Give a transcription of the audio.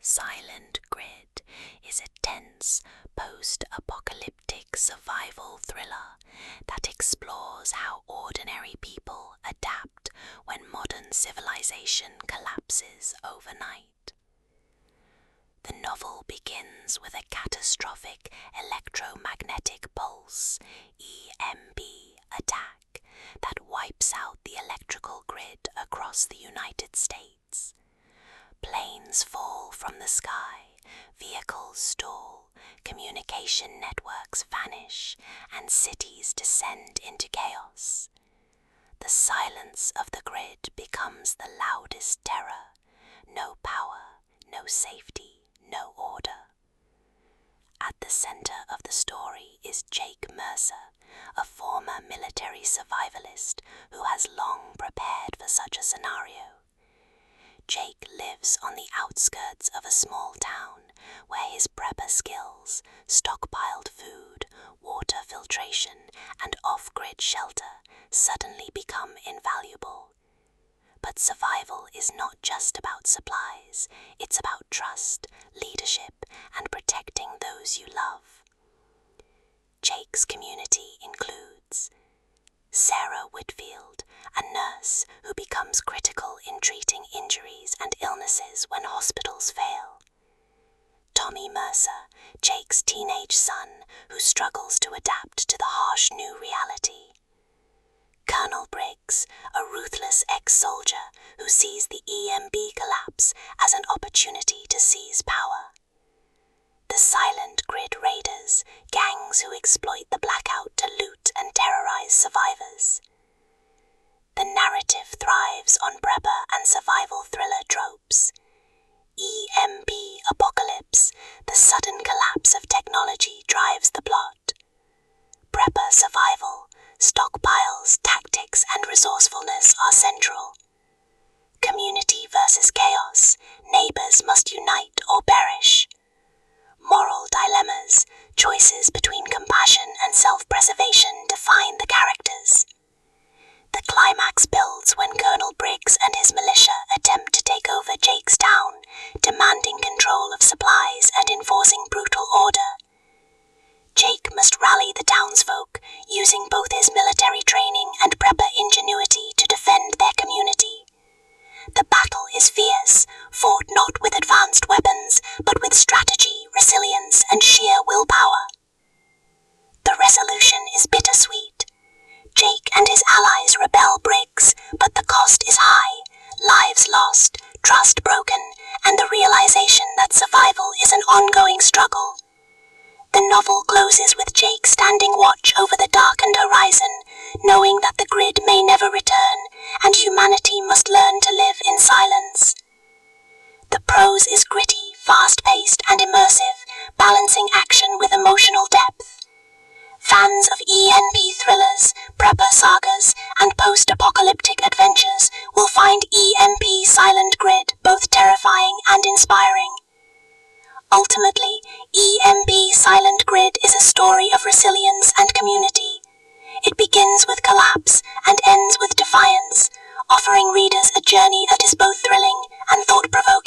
Silent Grid is a tense, post-apocalyptic survival thriller that explores how ordinary people adapt when modern civilization collapses overnight. The novel begins with a catastrophic electromagnetic pulse (EMP) attack that wipes out the electrical grid across the United States. Planes fall from the sky, vehicles stall, communication networks vanish, and cities descend into chaos. The silence of the grid becomes the loudest terror. No power, no safety, no order. At the center of the story is Jake Mercer, a former military survivalist who has long prepared for such a scenario. Jake lives on the outskirts of a small town where his prepper skills, stockpiled food, water filtration, and off-grid shelter suddenly become invaluable. But survival is not just about supplies, it's about trust, leadership, and protecting those you love. Jake's community includes Sarah Whitfield, a nurse who becomes critical in treating injuries and illnesses when hospitals fail. Tommy Mercer, Jake's teenage son who struggles to adapt to the harsh new reality. Colonel Briggs, a ruthless ex-soldier who sees the EMP collapse as an opportunity to seize power. The Silent Grid Raiders, gangs who exploit the blackout to loot and terrorize survivors. The narrative thrives on prepper and survival thriller tropes. EMP Apocalypse, the sudden collapse of technology drives the plot. Prepper survival, stockpiles, tactics, and resourcefulness are central. Community versus chaos, neighbors must unite or perish. Moral dilemmas, choices between compassion and self-preservation define the characters. The climax builds when Colonel Briggs and his militia attempt to take over Jake's town, demanding control of supplies and enforcing brutal order. Jake must rally the townsfolk, using both his military training and prepper ingenuity to defend their community. The battle is fierce, fought not with advanced weapons, but with strategy, resilience, and sheer willpower. The resolution is bittersweet. Jake and his allies repel Briggs, but the cost is high. Lives lost, trust broken, and the realization that survival is an ongoing struggle. The novel closes with Jake standing watch over the darkened horizon, knowing that the grid may never return, and humanity must learn to live in silence. The prose is gritty, fast-paced, and immersive, balancing action with emotional depth. Fans of EMP thrillers, prepper sagas, and post-apocalyptic adventures will find EMP Silent Grid both terrifying and inspiring. Ultimately, EMP Silent Grid is a story of resilience and community. It begins with collapse and ends with defiance, offering readers a journey that is both thrilling and thought-provoking.